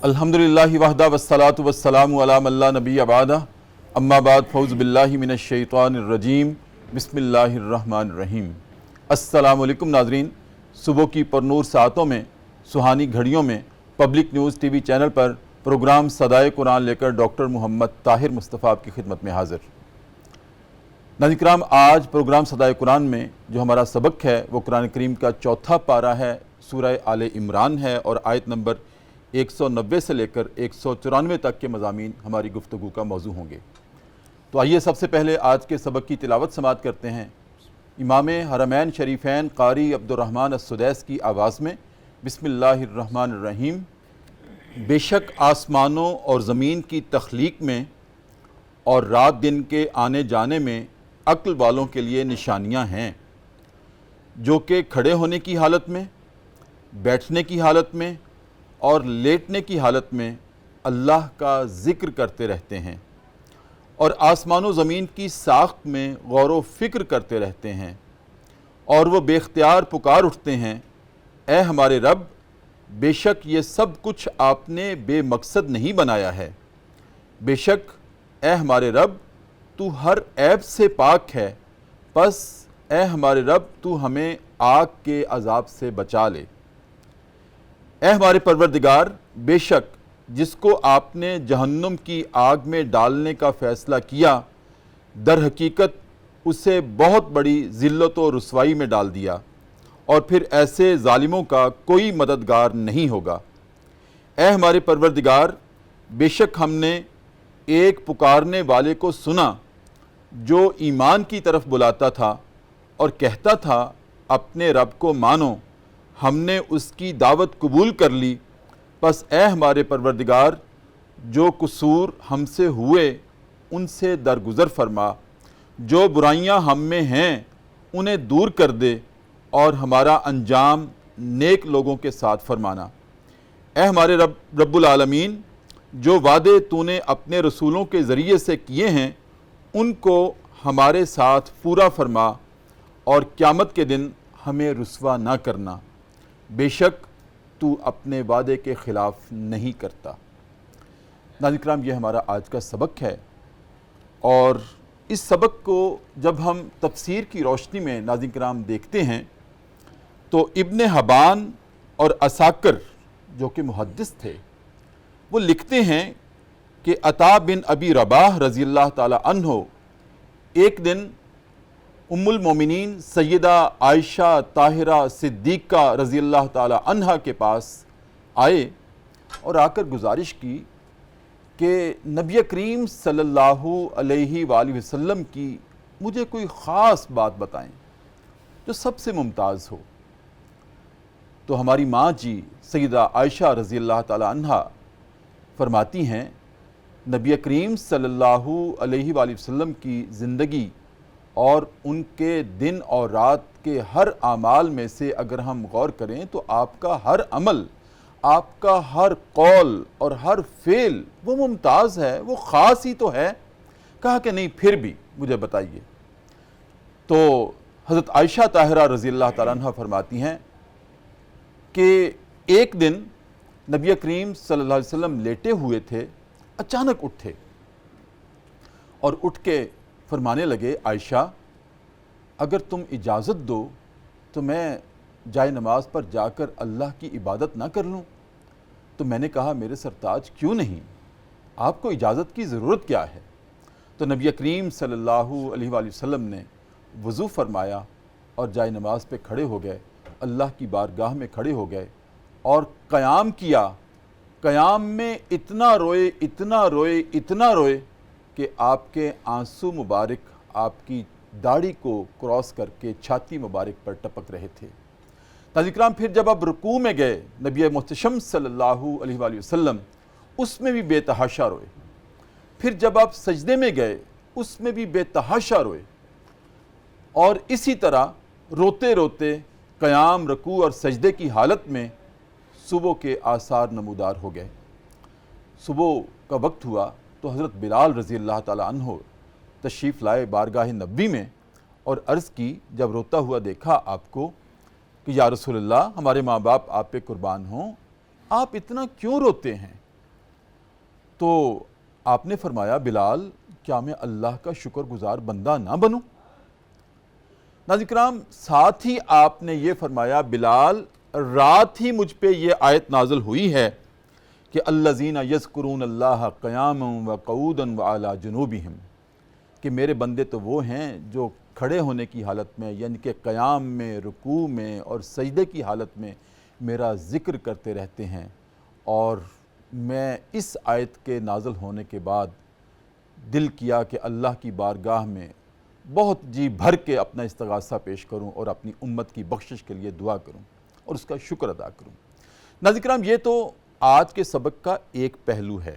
الحمدللہ وحدہ والصلاۃ والسلام علی من لا نبی بعدہ اما بعد فاعوذ باللہ من الشیطان الرجیم بسم اللہ الرحمن الرحیم۔ السلام علیکم ناظرین، صبح کی پرنور ساعتوں میں، سہانی گھڑیوں میں پبلک نیوز ٹی وی چینل پر پروگرام صدائے قرآن لے کر ڈاکٹر محمد طاہر مصطفیٰ آپ کی خدمت میں حاضر۔ ناظرین کرام، آج پروگرام صدائے قرآن میں جو ہمارا سبق ہے وہ قرآن کریم کا چوتھا پارہ ہے، سورہ آل عمران ہے، اور آیت نمبر 190 سے لے کر 194 تک کے مضامین ہماری گفتگو کا موضوع ہوں گے۔ تو آئیے سب سے پہلے آج کے سبق کی تلاوت سماعت کرتے ہیں امام حرمین شریفین قاری عبدالرحمن السدیس کی آواز میں۔ بسم اللہ الرحمن الرحیم۔ بے شک آسمانوں اور زمین کی تخلیق میں اور رات دن کے آنے جانے میں عقل والوں کے لیے نشانیاں ہیں، جو کہ کھڑے ہونے کی حالت میں، بیٹھنے کی حالت میں اور لیٹنے کی حالت میں اللہ کا ذکر کرتے رہتے ہیں، اور آسمان و زمین کی ساخت میں غور و فکر کرتے رہتے ہیں، اور وہ بے اختیار پکار اٹھتے ہیں، اے ہمارے رب، بے شک یہ سب کچھ آپ نے بے مقصد نہیں بنایا ہے، بے شک اے ہمارے رب تو ہر عیب سے پاک ہے، پس اے ہمارے رب تو ہمیں آگ کے عذاب سے بچا لے۔ اے ہمارے پروردگار، بے شک جس کو آپ نے جہنم کی آگ میں ڈالنے کا فیصلہ کیا، در حقیقت اسے بہت بڑی ذلت و رسوائی میں ڈال دیا، اور پھر ایسے ظالموں کا کوئی مددگار نہیں ہوگا۔ اے ہمارے پروردگار، بے شک ہم نے ایک پکارنے والے کو سنا جو ایمان کی طرف بلاتا تھا اور کہتا تھا اپنے رب کو مانو، ہم نے اس کی دعوت قبول کر لی، پس اے ہمارے پروردگار جو قصور ہم سے ہوئے ان سے درگزر فرما، جو برائیاں ہم میں ہیں انہیں دور کر دے، اور ہمارا انجام نیک لوگوں کے ساتھ فرمانا۔ اے ہمارے رب العالمین، جو وعدے تو نے اپنے رسولوں کے ذریعے سے کیے ہیں ان کو ہمارے ساتھ پورا فرما، اور قیامت کے دن ہمیں رسوا نہ کرنا، بے شک تو اپنے وعدے کے خلاف نہیں کرتا۔ ناظرین کرام، یہ ہمارا آج کا سبق ہے، اور اس سبق کو جب ہم تفسیر کی روشنی میں ناظرین کرام دیکھتے ہیں تو ابن حبان اور عساکر جو کہ محدث تھے وہ لکھتے ہیں کہ عطا بن ابی رباح رضی اللہ تعالی عنہ ایک دن ام المومنین سیدہ عائشہ طاہرہ صدیقہ رضی اللہ تعالی عنہا کے پاس آئے اور آ کر گزارش کی کہ نبی کریم صلی اللہ علیہ وآلہ وسلم کی مجھے کوئی خاص بات بتائیں جو سب سے ممتاز ہو۔ تو ہماری ماں جی سیدہ عائشہ رضی اللہ تعالی عنہا فرماتی ہیں، نبی کریم صلی اللہ علیہ وآلہ وسلم کی زندگی اور ان کے دن اور رات کے ہر اعمال میں سے اگر ہم غور کریں تو آپ کا ہر عمل، آپ کا ہر قول اور ہر فعل وہ ممتاز ہے، وہ خاص ہی تو ہے۔ کہا کہ نہیں، پھر بھی مجھے بتائیے۔ تو حضرت عائشہ طاہرہ رضی اللہ تعالیٰ عنہ فرماتی ہیں کہ ایک دن نبی کریم صلی اللہ علیہ وسلم لیٹے ہوئے تھے، اچانک اٹھے اور اٹھ کے فرمانے لگے، عائشہ اگر تم اجازت دو تو میں جائے نماز پر جا کر اللہ کی عبادت نہ کر لوں؟ تو میں نے کہا میرے سرتاج کیوں نہیں، آپ کو اجازت کی ضرورت کیا ہے؟ تو نبی کریم صلی اللہ علیہ وآلہ وسلم نے وضو فرمایا اور جائے نماز پہ کھڑے ہو گئے، اللہ کی بارگاہ میں کھڑے ہو گئے اور قیام کیا۔ قیام میں اتنا روئے اتنا روئے اتنا روئے کہ آپ کے آنسو مبارک آپ کی داڑھی کو کراس کر کے چھاتی مبارک پر ٹپک رہے تھے۔ ناظرین کرام، پھر جب آپ رکوع میں گئے نبی محتشم صلی اللہ علیہ وآلہ وسلم اس میں بھی بے تحاشا روئے، پھر جب آپ سجدے میں گئے اس میں بھی بے تحاشا روئے، اور اسی طرح روتے روتے قیام، رکوع اور سجدے کی حالت میں صبح کے آثار نمودار ہو گئے۔ صبح کا وقت ہوا تو حضرت بلال رضی اللہ تعالیٰ عنہ تشریف لائے بارگاہ نبوی میں اور عرض کی، جب روتا ہوا دیکھا آپ کو، کہ یا رسول اللہ، ہمارے ماں باپ آپ پہ قربان ہوں، آپ اتنا کیوں روتے ہیں؟ تو آپ نے فرمایا بلال کیا میں اللہ کا شکر گزار بندہ نہ بنوں؟ ناظرین کرام ساتھ ہی آپ نے یہ فرمایا بلال رات ہی مجھ پہ یہ آیت نازل ہوئی ہے کہ الذین یذکرون اللہ قیاما وقعودا وعلی جنوبہم، کہ میرے بندے تو وہ ہیں جو کھڑے ہونے کی حالت میں یعنی کہ قیام میں، رکوع میں اور سجدے کی حالت میں میرا ذکر کرتے رہتے ہیں۔ اور میں اس آیت کے نازل ہونے کے بعد دل کیا کہ اللہ کی بارگاہ میں بہت جی بھر کے اپنا استغاثہ پیش کروں اور اپنی امت کی بخشش کے لیے دعا کروں اور اس کا شکر ادا کروں۔ ناظرین کرام یہ تو آج کے سبق کا ایک پہلو ہے۔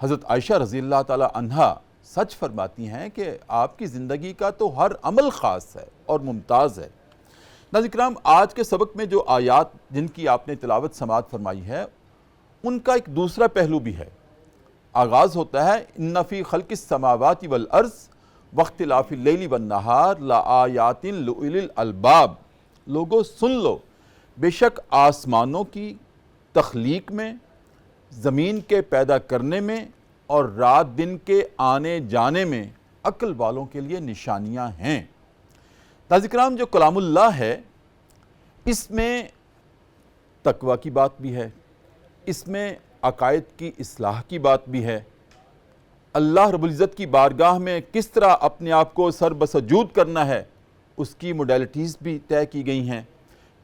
حضرت عائشہ رضی اللہ تعالی عنہا سچ فرماتی ہیں کہ آپ کی زندگی کا تو ہر عمل خاص ہے اور ممتاز ہے۔ ناظرین کرام آج کے سبق میں جو آیات جن کی آپ نے تلاوت سماعت فرمائی ہے ان کا ایک دوسرا پہلو بھی ہے۔ آغاز ہوتا ہے ان فی خلق السماوات والارض واختلاف اللیل والنہار لآیات لأولی الالباب، لوگو سن لو بے شک آسمانوں کی تخلیق میں، زمین کے پیدا کرنے میں اور رات دن کے آنے جانے میں عقل والوں کے لیے نشانیاں ہیں۔ ناظرین کرام جو کلام اللہ ہے اس میں تقوی کی بات بھی ہے، اس میں عقائد کی اصلاح کی بات بھی ہے، اللہ رب العزت کی بارگاہ میں کس طرح اپنے آپ کو سر بسجود کرنا ہے اس کی موڈیلٹیز بھی طے کی گئی ہیں۔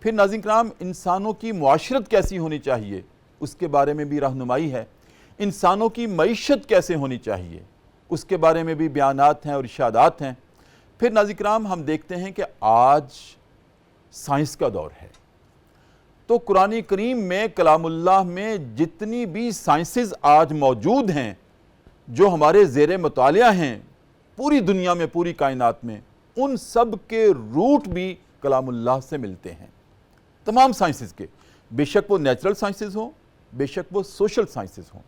پھر ناظرین کرام انسانوں کی معاشرت کیسی ہونی چاہیے اس کے بارے میں بھی رہنمائی ہے، انسانوں کی معیشت کیسے ہونی چاہیے اس کے بارے میں بھی بیانات ہیں اور ارشادات ہیں۔ پھر ناظرین کرام ہم دیکھتے ہیں کہ آج سائنس کا دور ہے، تو قرآن کریم میں کلام اللہ میں جتنی بھی سائنسز آج موجود ہیں جو ہمارے زیر مطالعہ ہیں پوری دنیا میں، پوری کائنات میں، ان سب کے روٹ بھی کلام اللہ سے ملتے ہیں، تمام سائنسز کے، بے شک وہ نیچرل سائنسز ہوں، بے شک وہ سوشل سائنسز ہوں۔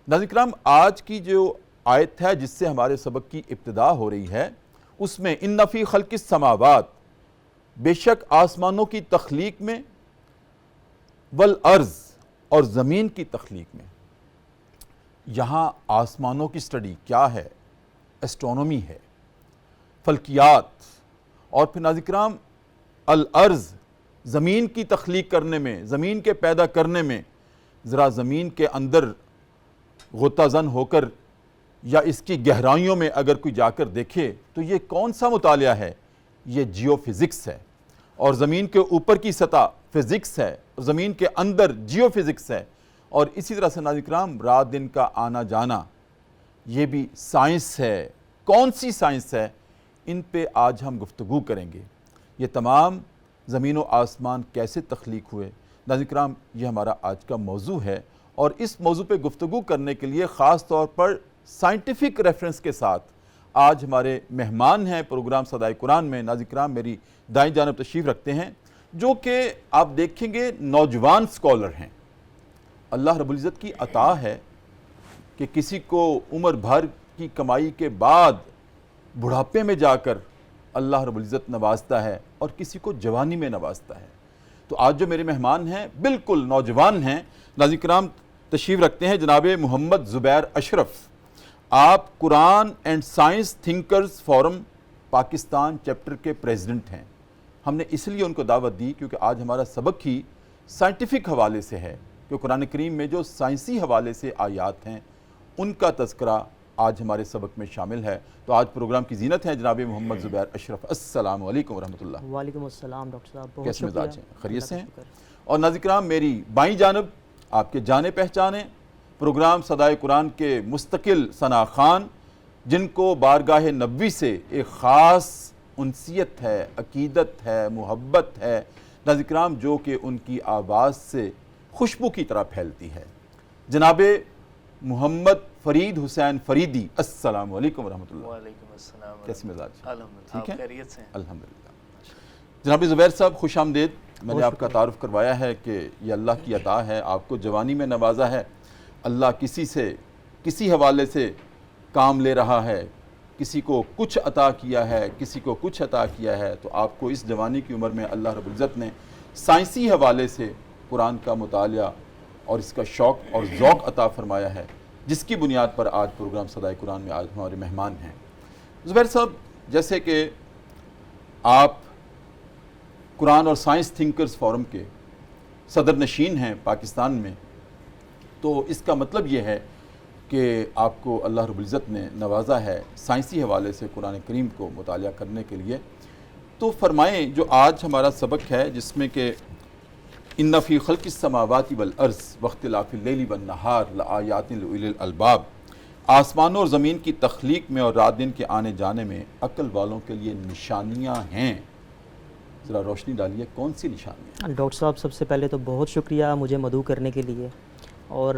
ناظرین کرام آج کی جو آیت ہے جس سے ہمارے سبق کی ابتدا ہو رہی ہے اس میں ان فی خلق السماوات، بے شک آسمانوں کی تخلیق میں، والارض اور زمین کی تخلیق میں، یہاں آسمانوں کی سٹڈی کیا ہے؟ اسٹرونومی ہے، فلکیات، اور پھر ناظرین کرام الارض زمین کی تخلیق کرنے میں، زمین کے پیدا کرنے میں، ذرا زمین کے اندر غوطہ زن ہو کر یا اس کی گہرائیوں میں اگر کوئی جا کر دیکھے تو یہ کون سا مطالعہ ہے؟ یہ جیو فزکس ہے، اور زمین کے اوپر کی سطح فزکس ہے، زمین کے اندر جیو فزکس ہے، اور اسی طرح سے ناظرین کرام رات دن کا آنا جانا یہ بھی سائنس ہے۔ کون سی سائنس ہے؟ ان پہ آج ہم گفتگو کریں گے۔ یہ تمام زمین و آسمان کیسے تخلیق ہوئے؟ ناظرین کرام یہ ہمارا آج کا موضوع ہے، اور اس موضوع پہ گفتگو کرنے کے لیے خاص طور پر سائنٹیفک ریفرنس کے ساتھ آج ہمارے مہمان ہیں پروگرام صدائے قرآن میں۔ ناظرین کرام میری دائیں جانب تشریف رکھتے ہیں جو کہ آپ دیکھیں گے نوجوان سکولر ہیں۔ اللہ رب العزت کی عطا ہے کہ کسی کو عمر بھر کی کمائی کے بعد بڑھاپے میں جا کر اللہ رب العزت نوازتا ہے اور کسی کو جوانی میں نوازتا ہے۔ تو آج جو میرے مہمان ہیں بالکل نوجوان ہیں۔ ناظرین کرام تشریف رکھتے ہیں جناب محمد زبیر اشرف، آپ Quran and science thinkers forum Pakistan chapter کے پریزیڈنٹ ہیں۔ ہم نے اس لیے ان کو دعوت دی کیونکہ آج ہمارا سبق ہی سائنٹیفک حوالے سے ہے کہ قرآن کریم میں جو سائنسی حوالے سے آیات ہیں ان کا تذکرہ آج ہمارے سبق میں شامل ہے۔ تو آج پروگرام کی زینت ہے جناب محمد زبیر اشرف۔ السلام علیکم ورحمۃ اللہ۔ وعلیکم السلام ڈاکٹر صاحب، کیسے مزاج ہیں؟ خیریت سے ہیں؟ اور ناظرین کرام میری بائیں جانب آپ کے جانے پہچانے پروگرام صدائے قرآن کے مستقل ثنا خان، جن کو بارگاہ نبوی سے ایک خاص انسیت ہے، عقیدت ہے، محبت ہے ناظرین کرام، جو کہ ان کی آواز سے خوشبو کی طرح پھیلتی ہے، جناب محمد فرید حسین فریدی۔ السلام علیکم ورحمۃ اللہ۔ وعلیکم السلام۔ کیسے مزاج؟ الحمدللہ، ٹھیک ہے؟ خیریت سے ہیں؟ الحمدللہ۔ جناب زبیر صاحب خوش آمدید۔ میں نے آپ کا تعارف کروایا ہے کہ یہ اللہ کی عطا ہے، آپ کو جوانی میں نوازا ہے، اللہ کسی سے کسی حوالے سے کام لے رہا ہے، کسی کو کچھ عطا کیا ہے، کسی کو کچھ عطا کیا ہے، تو آپ کو اس جوانی کی عمر میں اللہ رب العزت نے سائنسی حوالے سے قرآن کا مطالعہ اور اس کا شوق اور ذوق عطا فرمایا ہے، جس کی بنیاد پر آج پروگرام صدائے قرآن میں آج ہمارے مہمان ہیں۔ زبیر صاحب، جیسے کہ آپ قرآن اور سائنس تھنکرز فورم کے صدر نشین ہیں پاکستان میں، تو اس کا مطلب یہ ہے کہ آپ کو اللہ رب العزت نے نوازا ہے سائنسی حوالے سے قرآن کریم کو مطالعہ کرنے کے لیے۔ تو فرمائیں، جو آج ہمارا سبق ہے جس میں کہ ان فی خلق السماوات والارض واختلاف اللیل والنہار لآیات لأولی الالباب، آسمانوں اور زمین کی تخلیق میں اور رات دن کے آنے جانے میں عقل والوں کے لیے نشانیاں ہیں، ذرا روشنی ڈالیے کون سی نشانیاں؟ ڈاکٹر صاحب، سب سے پہلے تو بہت شکریہ مجھے مدعو کرنے کے لیے، اور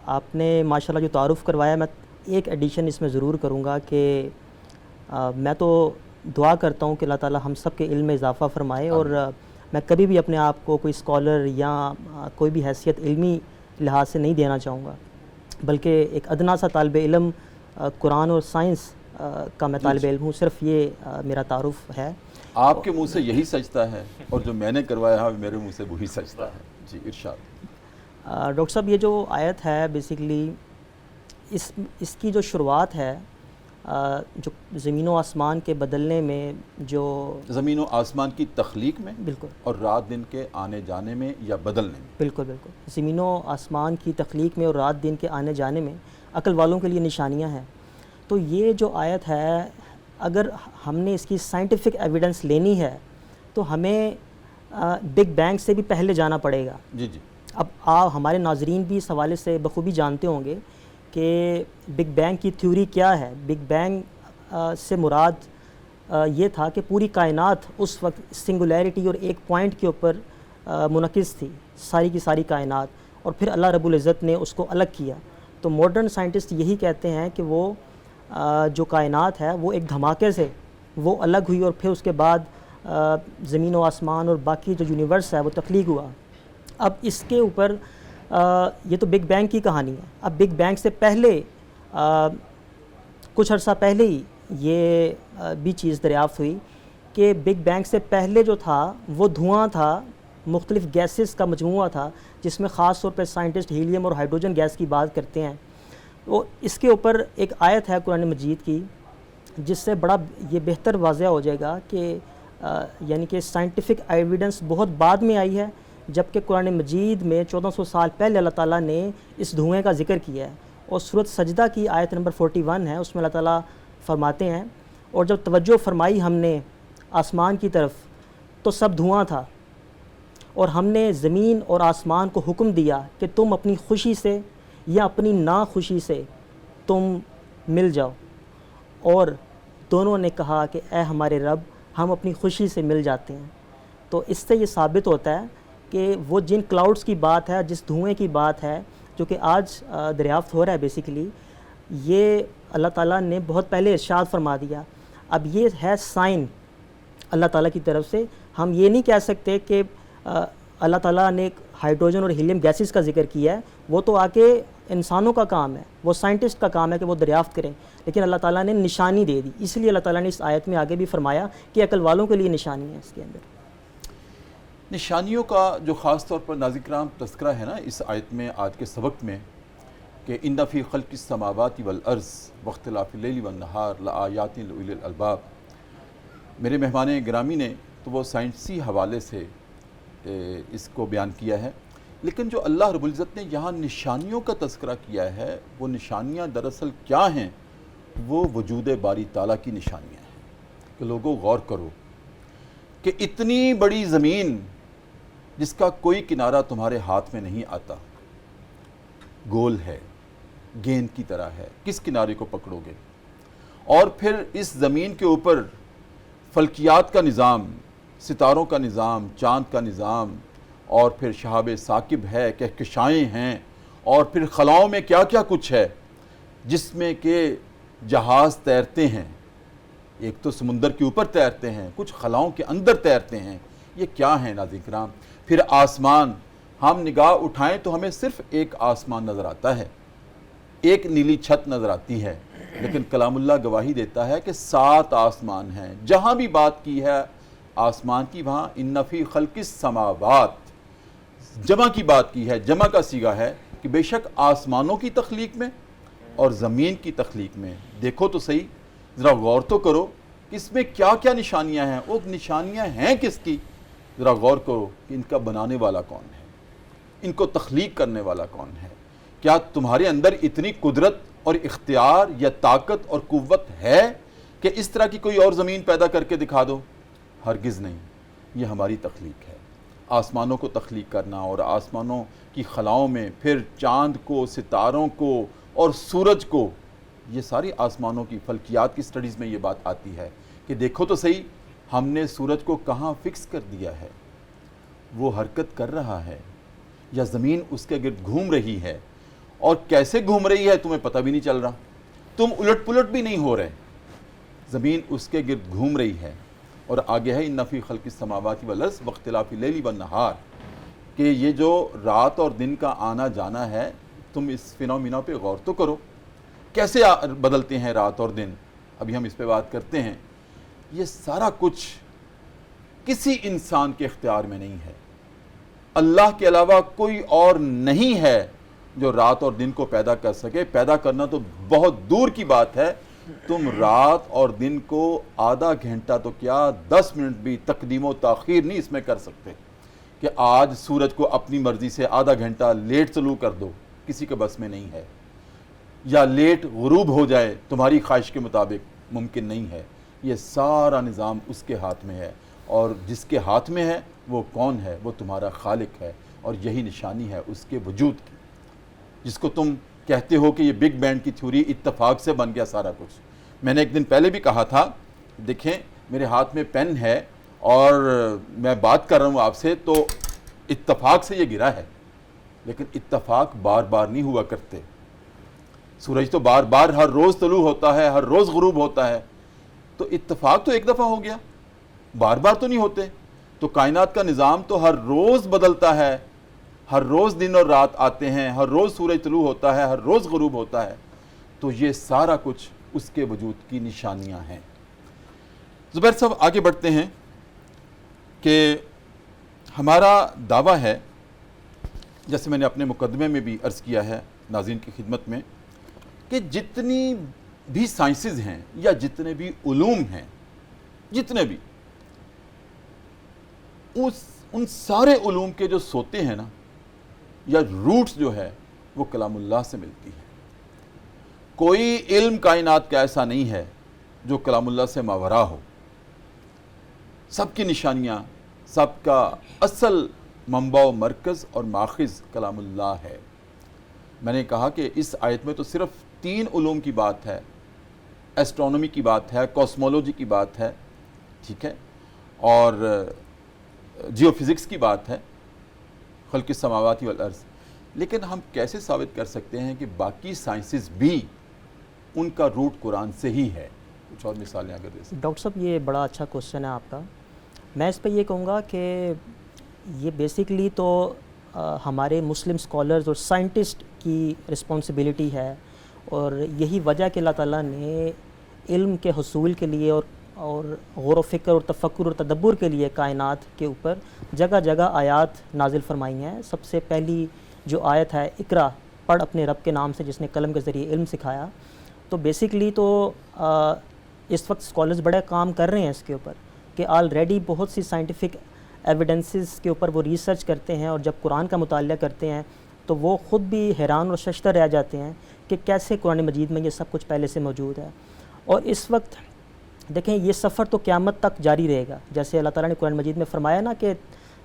آپ نے ماشاءاللہ جو تعارف کروایا، میں ایک ایڈیشن اس میں ضرور کروں گا کہ میں تو دعا کرتا ہوں کہ اللہ تعالی ہم سب کے علم میں اضافہ فرمائے، اور میں کبھی بھی اپنے آپ کو کوئی اسکالر یا کوئی بھی حیثیت علمی لحاظ سے نہیں دینا چاہوں گا، بلکہ ایک ادنا سا طالب علم قرآن اور سائنس کا میں طالب علم ہوں، صرف یہ میرا تعارف ہے۔ آپ کے منہ سے یہی سجتا ہے اور جو میں نے کروایا ہے میرے منہ سے وہی سجتا ہے۔ جی ارشاد۔ ڈاکٹر صاحب، یہ جو آیت ہے بیسیکلی اس کی جو شروعات ہے، جو زمین و آسمان کے بدلنے میں، جو زمین و آسمان کی تخلیق میں بالکل، اور رات دن کے آنے جانے میں یا بدلنے میں، بالکل بالکل، زمین و آسمان کی تخلیق میں اور رات دن کے آنے جانے میں عقل والوں کے لیے نشانیاں ہیں۔ تو یہ جو آیت ہے، اگر ہم نے اس کی سائنٹیفک ایویڈنس لینی ہے تو ہمیں بگ بینگ سے بھی پہلے جانا پڑے گا۔ جی جی۔ اب ہمارے ناظرین بھی اس حوالے سے بخوبی جانتے ہوں گے کہ بگ بینگ کی تھیوری کیا ہے۔ بگ بینگ سے مراد یہ تھا کہ پوری کائنات اس وقت سنگولیرٹی اور ایک پوائنٹ کے اوپر منعکس تھی، ساری کی ساری کائنات، اور پھر اللہ رب العزت نے اس کو الگ کیا۔ تو ماڈرن سائنٹسٹ یہی کہتے ہیں کہ وہ جو کائنات ہے وہ ایک دھماکے سے وہ الگ ہوئی، اور پھر اس کے بعد زمین و آسمان اور باقی جو یونیورس ہے وہ تخلیق ہوا۔ اب اس کے اوپر یہ تو بگ بینگ کی کہانی ہے۔ اب بگ بینگ سے پہلے کچھ عرصہ پہلے ہی یہ بھی چیز دریافت ہوئی کہ بگ بینگ سے پہلے جو تھا وہ دھواں تھا، مختلف گیسز کا مجموعہ تھا، جس میں خاص طور پہ سائنٹسٹ ہیلیم اور ہائیڈروجن گیس کی بات کرتے ہیں۔ تو اس کے اوپر ایک آیت ہے قرآن مجید کی، جس سے بڑا یہ بہتر واضح ہو جائے گا کہ یعنی کہ سائنٹیفک ایویڈنس بہت بعد میں آئی ہے، جبکہ قرآن مجید میں 1400 سال پہلے اللہ تعالیٰ نے اس دھوئیں کا ذکر کیا ہے، اور سورۃ سجدہ کی آیت نمبر 41 ہے، اس میں اللہ تعالیٰ فرماتے ہیں، اور جب توجہ فرمائی ہم نے آسمان کی طرف تو سب دھواں تھا، اور ہم نے زمین اور آسمان کو حکم دیا کہ تم اپنی خوشی سے یا اپنی ناخوشی سے تم مل جاؤ، اور دونوں نے کہا کہ اے ہمارے رب، ہم اپنی خوشی سے مل جاتے ہیں۔ تو اس سے یہ ثابت ہوتا ہے کہ وہ جن کلاؤڈز کی بات ہے، جس دھوئیں کی بات ہے جو کہ آج دریافت ہو رہا ہے، بیسیکلی یہ اللہ تعالیٰ نے بہت پہلے ارشاد فرما دیا۔ اب یہ ہے سائن اللہ تعالیٰ کی طرف سے۔ ہم یہ نہیں کہہ سکتے کہ اللہ تعالیٰ نے ہائیڈروجن اور ہیلیم گیسز کا ذکر کیا ہے، وہ تو آ کے انسانوں کا کام ہے، وہ سائنٹسٹ کا کام ہے کہ وہ دریافت کریں، لیکن اللہ تعالیٰ نے نشانی دے دی۔ اس لیے اللہ تعالیٰ نے اس آیت میں آگے بھی فرمایا کہ عقل والوں کے لیے نشانی ہے اس کے اندر۔ نشانیوں کا جو خاص طور پر ناظرین کرام تذکرہ ہے نا اس آیت میں، آج کے سبق میں، کہ ان فی خلق السماوات والارض واختلاف اللیل والنہار لآیات لأولی الالباب، میرے مہمان گرامی نے تو وہ سائنسی حوالے سے اس کو بیان کیا ہے، لیکن جو اللہ رب العزت نے یہاں نشانیوں کا تذکرہ کیا ہے، وہ نشانیاں دراصل کیا ہیں؟ وہ وجود باری تعالیٰ کی نشانیاں ہیں کہ لوگوں غور کرو کہ اتنی بڑی زمین جس کا کوئی کنارہ تمہارے ہاتھ میں نہیں آتا، گول ہے، گیند کی طرح ہے، کس کنارے کو پکڑو گے؟ اور پھر اس زمین کے اوپر فلکیات کا نظام، ستاروں کا نظام، چاند کا نظام، اور پھر شہاب ثاقب ہے، کہکشائیں ہیں، اور پھر خلاؤں میں کیا کیا کچھ ہے جس میں کہ جہاز تیرتے ہیں، ایک تو سمندر کے اوپر تیرتے ہیں، کچھ خلاؤں کے اندر تیرتے ہیں۔ یہ کیا ہیں ناظرین کرام؟ پھر آسمان، ہم نگاہ اٹھائیں تو ہمیں صرف ایک آسمان نظر آتا ہے، ایک نیلی چھت نظر آتی ہے، لیکن کلام اللہ گواہی دیتا ہے کہ 7 آسمان ہیں۔ جہاں بھی بات کی ہے آسمان کی، وہاں ان فی خلق السماوات، جمع کی بات کی ہے، جمع کا صیغہ ہے کہ بے شک آسمانوں کی تخلیق میں اور زمین کی تخلیق میں دیکھو تو صحیح، ذرا غور تو کرو کہ اس میں کیا کیا نشانیاں ہیں، وہ نشانیاں ہیں کس کی، ذرا غور کرو کہ ان کا بنانے والا کون ہے، ان کو تخلیق کرنے والا کون ہے۔ کیا تمہارے اندر اتنی قدرت اور اختیار یا طاقت اور قوت ہے کہ اس طرح کی کوئی اور زمین پیدا کر کے دکھا دو؟ ہرگز نہیں، یہ ہماری تخلیق ہے۔ آسمانوں کو تخلیق کرنا اور آسمانوں کی خلاؤں میں پھر چاند کو، ستاروں کو اور سورج کو، یہ ساری آسمانوں کی فلکیات کی سٹڈیز میں یہ بات آتی ہے کہ دیکھو تو صحیح، ہم نے سورج کو کہاں فکس کر دیا ہے، وہ حرکت کر رہا ہے یا زمین اس کے گرد گھوم رہی ہے، اور کیسے گھوم رہی ہے تمہیں پتہ بھی نہیں چل رہا، تم الٹ پلٹ بھی نہیں ہو رہے، زمین اس کے گرد گھوم رہی ہے۔ اور آگے ہے ان فی خلق السماوات والارض واختلاف اللیل والنہار، کہ یہ جو رات اور دن کا آنا جانا ہے، تم اس فینومینا پہ غور تو کرو، کیسے بدلتے ہیں رات اور دن، ابھی ہم اس پہ بات کرتے ہیں۔ یہ سارا کچھ کسی انسان کے اختیار میں نہیں ہے، اللہ کے علاوہ کوئی اور نہیں ہے جو رات اور دن کو پیدا کر سکے۔ پیدا کرنا تو بہت دور کی بات ہے، تم رات اور دن کو آدھا گھنٹہ تو کیا 10 منٹ بھی تقدیم و تاخیر نہیں اس میں کر سکتے کہ آج سورج کو اپنی مرضی سے آدھا گھنٹہ لیٹ طلوع کر دو، کسی کے بس میں نہیں ہے، یا لیٹ غروب ہو جائے تمہاری خواہش کے مطابق، ممکن نہیں ہے۔ یہ سارا نظام اس کے ہاتھ میں ہے، اور جس کے ہاتھ میں ہے وہ کون ہے؟ وہ تمہارا خالق ہے، اور یہی نشانی ہے اس کے وجود کی، جس کو تم کہتے ہو کہ یہ بگ بینگ کی تھیوری اتفاق سے بن گیا سارا کچھ۔ میں نے ایک دن پہلے بھی کہا تھا، دیکھیں میرے ہاتھ میں پین ہے اور میں بات کر رہا ہوں آپ سے، تو اتفاق سے یہ گرا ہے، لیکن اتفاق بار بار نہیں ہوا کرتے۔ سورج تو بار بار ہر روز طلوع ہوتا ہے، ہر روز غروب ہوتا ہے، تو اتفاق تو ایک دفعہ ہو گیا، بار بار تو نہیں ہوتے۔ تو کائنات کا نظام تو ہر روز بدلتا ہے، ہر روز دن اور رات آتے ہیں، ہر روز سورج طلوع ہوتا ہے، ہر روز غروب ہوتا ہے، تو یہ سارا کچھ اس کے وجود کی نشانیاں ہیں۔ زبیر صاحب آگے بڑھتے ہیں کہ ہمارا دعویٰ ہے، جیسے میں نے اپنے مقدمے میں بھی عرض کیا ہے ناظرین کی خدمت میں، کہ جتنی بھی سائنسز ہیں یا جتنے بھی علوم ہیں، جتنے بھی، ان سارے علوم کے جو سوتے ہیں نا، یا روٹس جو ہے، وہ کلام اللہ سے ملتی ہے۔ کوئی علم کائنات کا ایسا نہیں ہے جو کلام اللہ سے ماورا ہو۔ سب کی نشانیاں، سب کا اصل منبع و مرکز اور ماخذ کلام اللہ ہے۔ میں نے کہا کہ اس آیت میں تو صرف 3 علوم کی بات ہے، ایسٹرونومی کی بات ہے، کاسمولوجی کی بات ہے، ٹھیک ہے، اور جیو فزکس کی بات ہے، خلق السماوات والارض، لیکن ہم کیسے ثابت کر سکتے ہیں کہ باقی سائنسز بھی ان کا روٹ قرآن سے ہی ہے؟ کچھ اور مثالیں اگر دے سکیں۔ ڈاکٹر صاحب یہ بڑا اچھا کوسچن ہے آپ کا۔ میں اس پہ یہ کہوں گا کہ یہ بیسکلی تو ہمارے مسلم اسکالرز اور سائنٹسٹ کی رسپانسبلٹی ہے، اور یہی وجہ کہ اللہ تعالیٰ نے علم کے حصول کے لیے اور غور و فکر اور تفکر اور تدبر کے لیے کائنات کے اوپر جگہ جگہ آیات نازل فرمائی ہیں۔ سب سے پہلی جو آیت ہے، اقرا، پڑھ اپنے رب کے نام سے جس نے قلم کے ذریعے علم سکھایا۔ تو بیسکلی تو اس وقت اسکالرز بڑے کام کر رہے ہیں اس کے اوپر، کہ آلریڈی بہت سی سائنٹیفک ایویڈنسز کے اوپر وہ ریسرچ کرتے ہیں، اور جب قرآن کا مطالعہ کرتے ہیں تو وہ خود بھی حیران اور ششدر رہ جاتے ہیں کہ کیسے قرآن مجید میں یہ سب کچھ پہلے سے موجود ہے۔ اور اس وقت دیکھیں یہ سفر تو قیامت تک جاری رہے گا، جیسے اللہ تعالیٰ نے قرآن مجید میں فرمایا نا کہ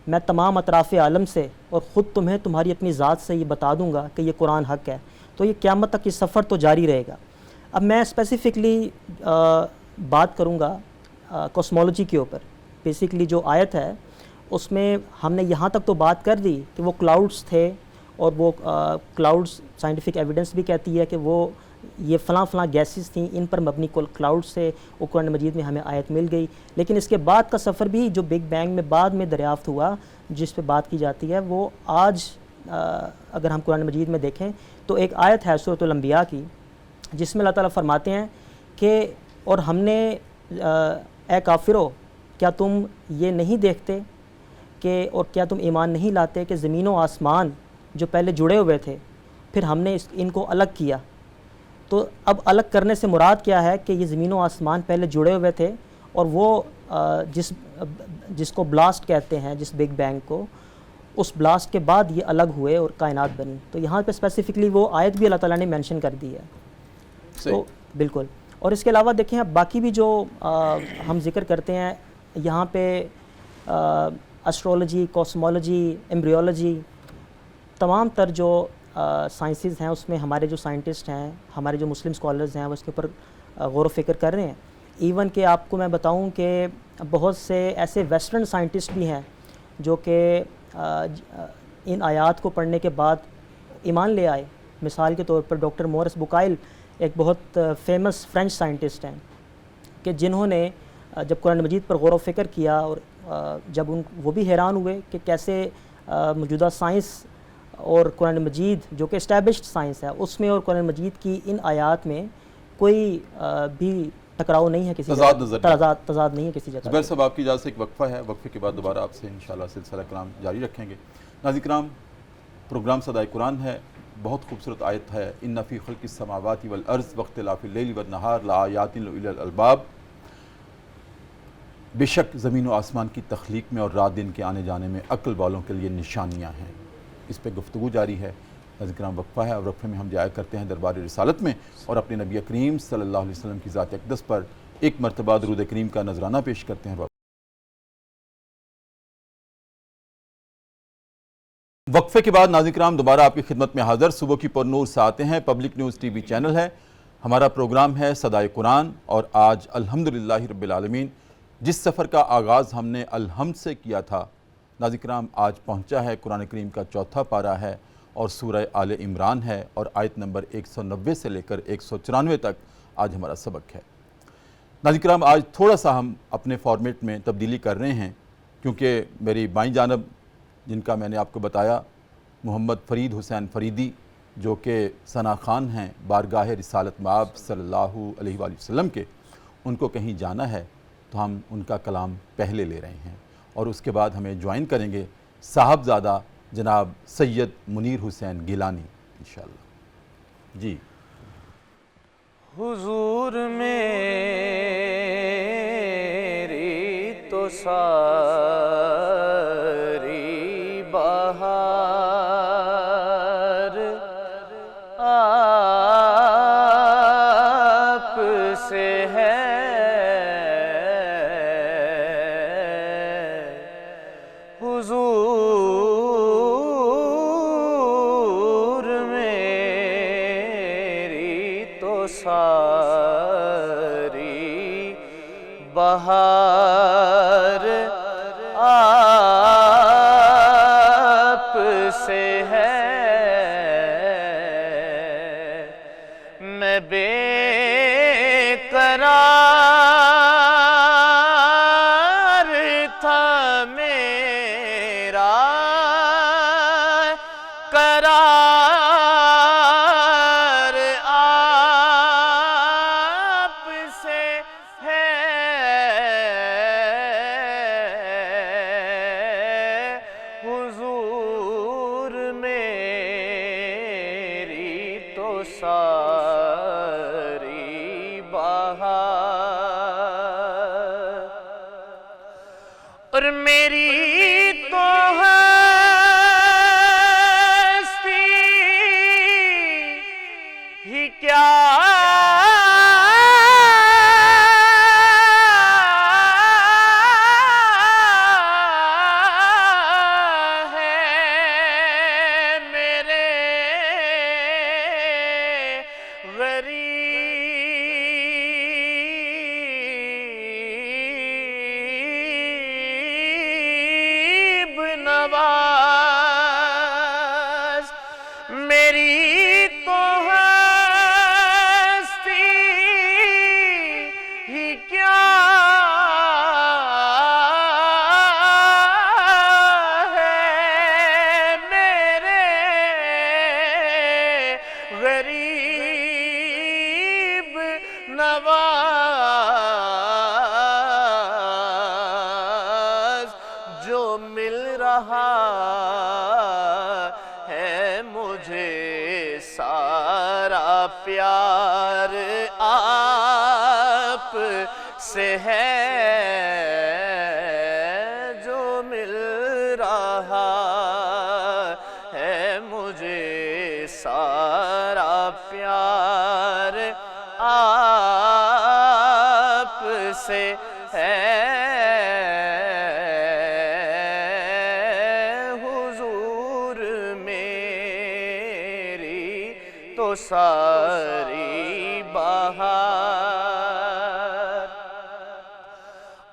میں تمام اطراف عالم سے اور خود تمہیں تمہاری اپنی ذات سے یہ بتا دوں گا کہ یہ قرآن حق ہے۔ تو یہ قیامت تک یہ سفر تو جاری رہے گا۔ اب میں اسپیسیفکلی بات کروں گا کاسمولوجی کے اوپر۔ بیسکلی جو آیت ہے اس میں ہم نے یہاں تک تو بات کر دی کہ وہ کلاؤڈز تھے، اور وہ کلاؤڈز سائنٹیفک ایویڈنس بھی کہتی ہے کہ وہ یہ فلاں فلاں گیسز تھیں، ان پر مبنی کلاؤڈ سے وہ قرآن مجید میں ہمیں آیت مل گئی۔ لیکن اس کے بعد کا سفر بھی جو بگ بینگ میں بعد میں دریافت ہوا، جس پہ بات کی جاتی ہے، وہ آج اگر ہم قرآن مجید میں دیکھیں تو ایک آیت ہے سورۃ الانبیاء کی، جس میں اللہ تعالیٰ فرماتے ہیں کہ اور ہم نے اے کافرو کیا تم یہ نہیں دیکھتے کہ اور کیا تم ایمان نہیں لاتے کہ زمین و آسمان جو پہلے جڑے ہوئے تھے پھر ہم نے ان کو الگ کیا. تو اب الگ کرنے سے مراد کیا ہے کہ یہ زمین و آسمان پہلے جڑے ہوئے تھے اور وہ جس کو بلاسٹ کہتے ہیں، جس بگ بینگ کو، اس بلاسٹ کے بعد یہ الگ ہوئے اور کائنات بنی. تو یہاں پہ اسپیسیفکلی وہ آیت بھی اللہ تعالیٰ نے مینشن کر دی ہے. تو بالکل. اور اس کے علاوہ دیکھیں اب باقی بھی جو ہم ذکر کرتے ہیں یہاں پہ اسٹرولوجی، کوسمولوجی، ایمبریولوجی، تمام تر جو سائنسز ہیں اس میں ہمارے جو سائنٹسٹ ہیں، ہمارے جو مسلم اسکالرز ہیں وہ اس کے اوپر غور و فکر کر رہے ہیں. ایون کہ آپ کو میں بتاؤں کہ بہت سے ایسے ویسٹرن سائنٹسٹ بھی ہیں جو کہ ان آیات کو پڑھنے کے بعد ایمان لے آئے. مثال کے طور پر ڈاکٹر مورس بکائل ایک بہت فیمس فرینچ سائنٹسٹ ہیں کہ جنہوں نے جب قرآن مجید پر غور و فکر کیا اور جب وہ بھی حیران ہوئے کہ کیسے موجودہ سائنس اور قرآن مجید جو کہ اسٹیبلشڈ سائنس ہے اس میں اور قرآن مجید کی ان آیات میں کوئی بھی ٹکراؤ نہیں ہے، کسی تضاد نہیں ہے کسی جگہ. زبیر صاحب آپ کی اجازت سے ایک وقفہ ہے، وقفے کے بعد دوبارہ آپ سے انشاءاللہ سلسلہ کلام جاری رکھیں گے. ناظرین کرام، پروگرام صدائے قرآن ہے. بہت خوبصورت آیت ہے، ان فی خلق السماوات والارض واختلاف اللیل والنہار لآیات لأولی الالباب. بے شک زمین و آسمان کی تخلیق میں اور رات دن کے آنے جانے میں عقل والوں کے لیے نشانیاں ہیں. اس پہ گفتگو جاری ہے. ناظرین کرام وقفہ ہے اور وقفے میں ہم جایا کرتے ہیں دربار رسالت میں اور اپنے نبی کریم صلی اللہ علیہ وسلم کی ذات اقدس پر ایک مرتبہ درود کریم کا نذرانہ پیش کرتے ہیں. وقفے کے بعد ناظرین کرام دوبارہ آپ کی خدمت میں حاضر. صبح کی پر نور سے آتے ہیں، پبلک نیوز ٹی وی چینل ہے. ہمارا پروگرام ہے صدائے قرآن اور آج الحمدللہ رب العالمین جس سفر کا آغاز ہم نے الحمد سے کیا تھا، ناظرین کرام آج پہنچا ہے قرآن کریم کا چوتھا پارہ ہے اور سورہ آل عمران ہے اور آیت نمبر 190 سے لے کر 194 تک آج ہمارا سبق ہے. ناظرین کرام آج تھوڑا سا ہم اپنے فارمیٹ میں تبدیلی کر رہے ہیں کیونکہ میری بائیں جانب جن کا میں نے آپ کو بتایا محمد فرید حسین فریدی جو کہ ثنا خان ہیں بارگاہ رسالت مآب صلی اللہ علیہ وآلہ وسلم کے، ان کو کہیں جانا ہے تو ہم ان کا کلام پہلے لے رہے ہیں اور اس کے بعد ہمیں جوائن کریں گے صاحبزادہ جناب سید منیر حسین گیلانی انشاءاللہ. جی حضور میری تو ساری بہار آپ سے ہے، حضور میری تو ساری بہار آپ سے ہے. میں بے قرار تھا، میرا قرار آپ سے ہے. حضور میری تو ساری بہار اور میری تو ہستی ہی کیا ہے، میرے غریب نواز. میری تو ہستی ہی کیا ہے، میرے غریب نواز. جو مل پیار آپ سے ہے جو مل رہا ہے مجھے سارا پیار آپ سے ہے حضور میری تو ساری بہار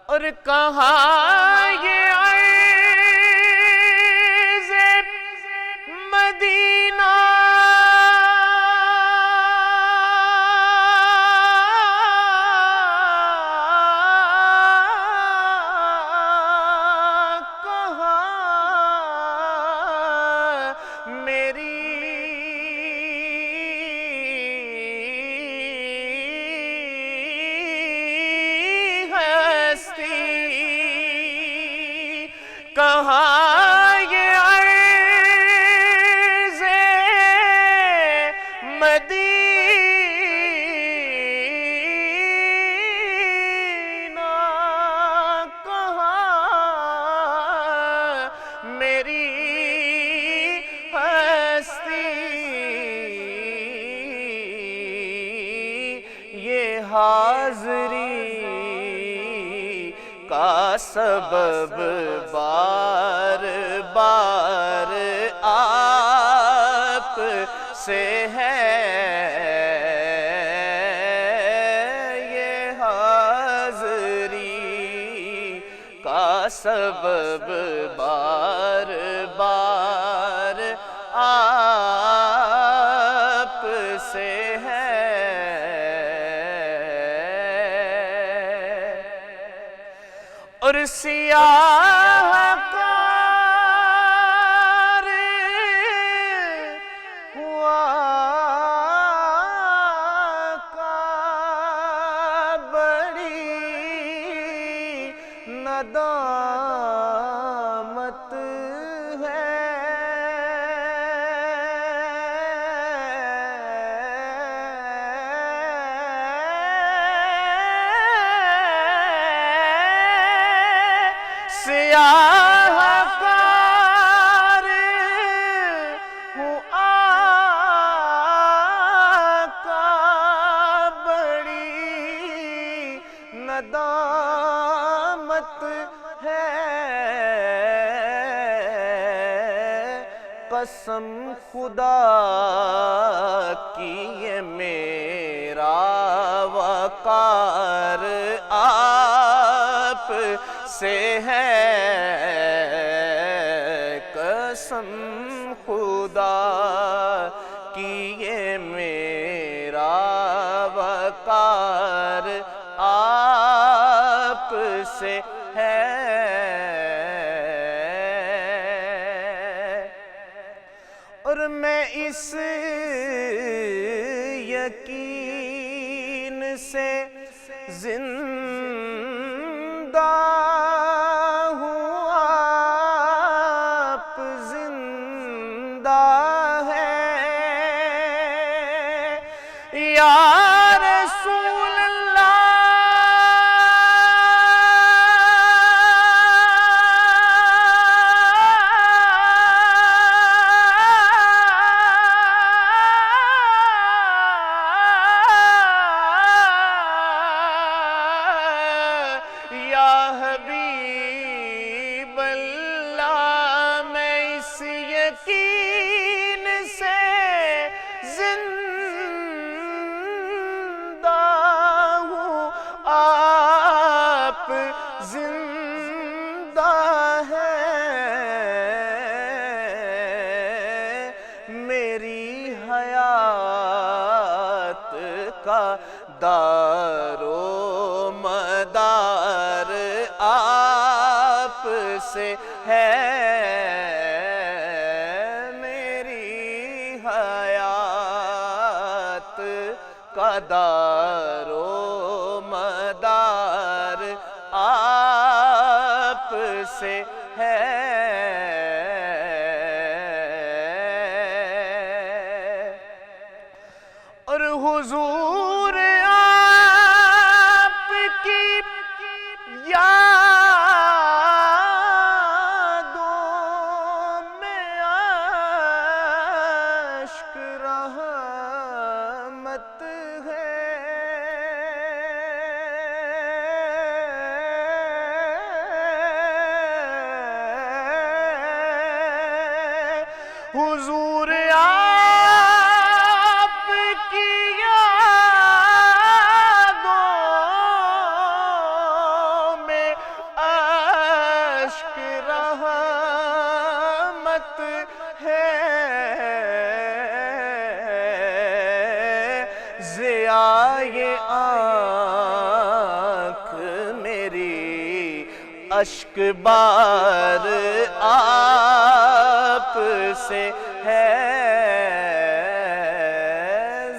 اور کہاں یہ عرض مدینہ کہاں یہ عرض مدینہ کہاں میری ہستی یہ حاضری کا سبب بار بار آپ سے ہے یہ حاضری کا سبب بار بار آپ سے ہے اور سیاہ کار ہوا کا بڑی ندامت ہے سیاہ کار ہوں آقا بڑی ندامت ہے قسم خدا کی یہ میرا وقار آپ سے ہے قسم خدا کی یہ میرا وقار آپ سے ہے اور میں اس یقین سے زندہ ہوں آپ زندہ ہیں یا رسول اللہ حبیب اللہ میں اس یقین سے زندہ ہوں آپ زندہ ہیں میری حیات کا دار و مدار آپ سے ہے میری حیات کا دار و مدار آپ سے ہے اور حضور حضور آپ کی یادوں میں اشک رحمت ہے حضور آپ کی یادوں میں اشک رحمت ہے ضیاء آنکھ میری اشک بار آپ سے ہے